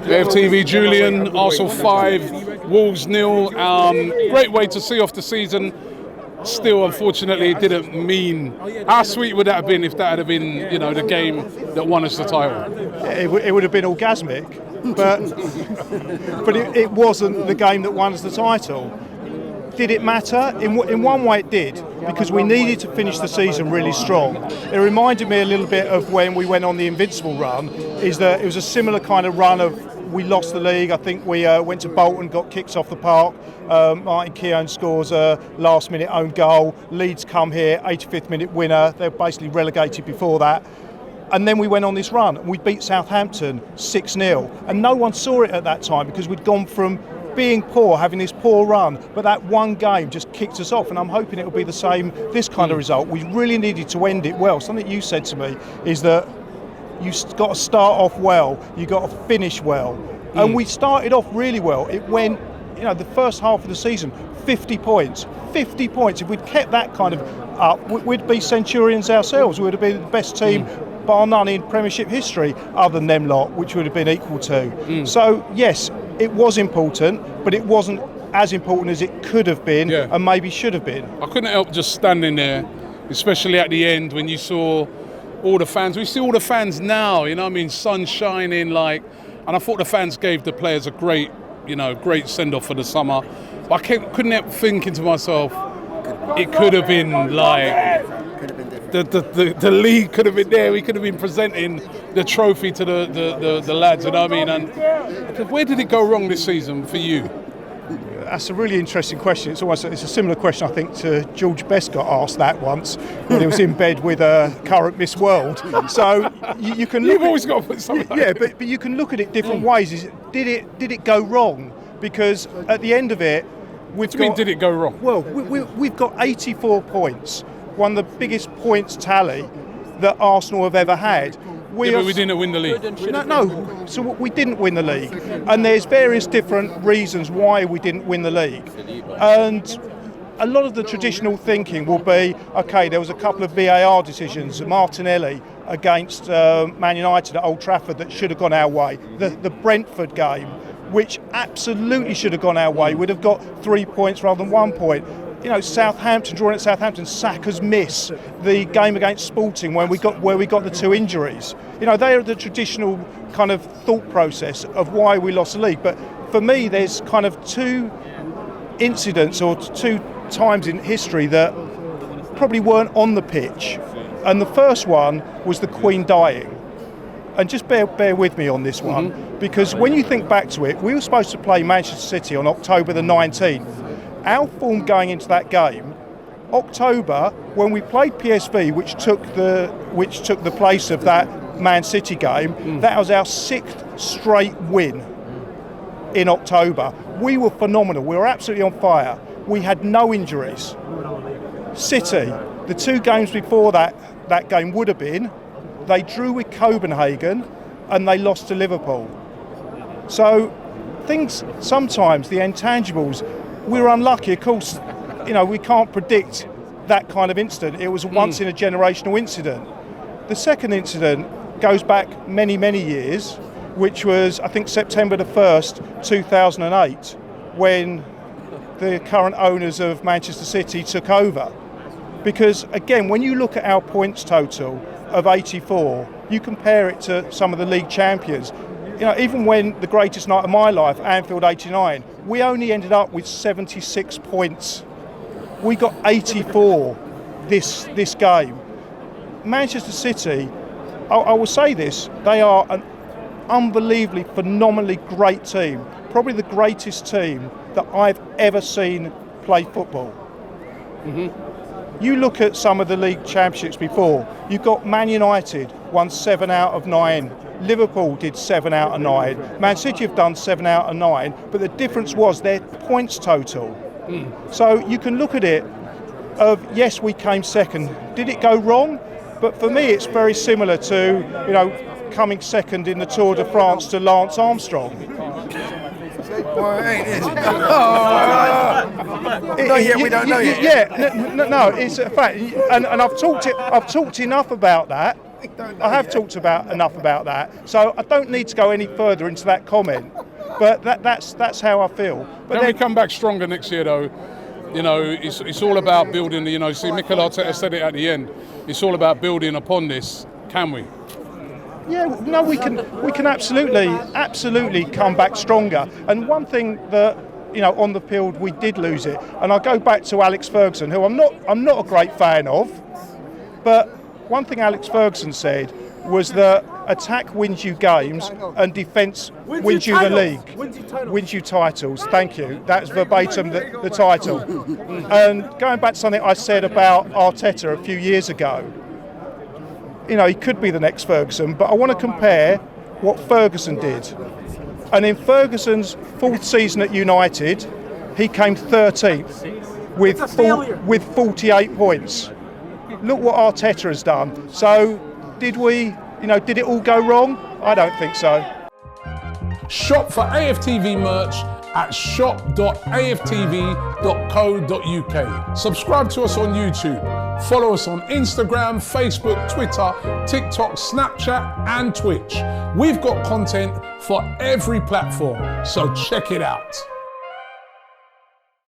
AFTV, Julian, Arsenal 5, Wolves 0. Great way to see off the season. Still, unfortunately, it didn't mean. How sweet would that have been if that had been, the game that won us the title? It would have been orgasmic, but it wasn't the game that won us the title. Did it matter? In one way it did, because we needed to finish the season really strong. It reminded me a little bit of when we went on the Invincible run, is that it was a similar kind of run of we lost the league. I think we went to Bolton, got kicked off the park. Martin Keown scores a last-minute own goal. Leeds come here, 85th minute winner. They were basically relegated before that. And then we went on this run and we beat Southampton 6-0. And no one saw it at that time because we'd gone from being poor, having this poor run, but that one game just kicked us off, and I'm hoping it will be the same, this kind of result. We really needed to end it well. Something you said to me is that you've got to start off well, you've got to finish well. And we started off really well. It went, the first half of the season, 50 points. 50 points. If we'd kept that kind of up, we'd be Centurions ourselves. We would have been the best team, bar none, in Premiership history, other than them lot, which would have been equal to. So, yes, it was important, but it wasn't as important as it could have been and maybe should have been. I couldn't help just standing there, especially at the end when you saw all the fans. We see all the fans now, sun shining, and I thought the fans gave the players a great send-off for the summer. But I couldn't help thinking to myself, it could have been the league could have been there. We could have been presenting the trophy to the lads, And where did it go wrong this season for you? That's a really interesting question. It's a similar question, I think, to George Best got asked that once when he was in bed with a current Miss World. So you can. You've always got to put something. But you can look at it different ways. Did it go wrong? Because at the end of it, did it go wrong? Well, we've got 84 points, one of the biggest points tally that Arsenal have ever had. But we didn't win the league. No, so we didn't win the league. And there's various different reasons why we didn't win the league. And a lot of the traditional thinking will be, OK, there was a couple of VAR decisions, Martinelli against Man United at Old Trafford that should have gone our way. The Brentford game, which absolutely should have gone our way, would have got 3 points rather than 1 point. Southampton, drawing at Southampton, Saka's miss, the game against Sporting where we got the two injuries. They are the traditional kind of thought process of why we lost the league. But for me, there's kind of two incidents or two times in history that probably weren't on the pitch. And the first one was the Queen dying. And just bear with me on this one, because when you think back to it, we were supposed to play Manchester City on October the 19th. Our form going into that game, October, when we played PSV, which took the place of that Man City game, that was our 6th straight win in October. We were phenomenal. We were absolutely on fire. We had no injuries. City, the 2 games before that game would have been, they drew with Copenhagen and they lost to Liverpool. So things, sometimes the intangibles, we were unlucky. Of course, we can't predict that kind of incident. It was a once in a generational incident. The second incident goes back many, many years, which was, I think, September the 1st, 2008, when the current owners of Manchester City took over. Because, again, when you look at our points total of 84, you compare it to some of the league champions. Even when the greatest night of my life, Anfield 89, we only ended up with 76 points. We got 84 this game. Manchester City, I will say this, they are an unbelievably, phenomenally great team. Probably the greatest team that I've ever seen play football. You look at some of the league championships before, you've got Man United won 7 out of 9. Liverpool did 7 out of 9. Man City have done 7 out of 9, but the difference was their points total. So you can look at it of, yes, we came second. Did it go wrong? But for me, it's very similar to, coming second in the Tour de France to Lance Armstrong. We don't know yet. Yeah, no, it's a fact. And I've talked enough about that. I have talked about enough about that, so I don't need to go any further into that comment. But that's how I feel. But Can we come back stronger next year, though? You know, it's all about building. You know, see, Mikel Arteta said it at the end. It's all about building upon this. Can we? Yeah, no, we can absolutely come back stronger. And one thing that, you know, on the field we did lose it, and I go back to Alex Ferguson, who I'm not a great fan of, but one thing Alex Ferguson said was that attack wins you games and defence wins you the league. Wins you titles. Thank you. That's verbatim the title. And going back to something I said about Arteta a few years ago, you know, he could be the next Ferguson, but I want to compare what Ferguson did. And in Ferguson's fourth season at United, he came 13th with 48 points. Look what Arteta has done. So did it all go wrong? I don't think so. Shop for AFTV merch at shop.aftv.co.uk. Subscribe to us on YouTube. Follow us on Instagram, Facebook, Twitter, TikTok, Snapchat, and Twitch. We've got content for every platform, so check it out.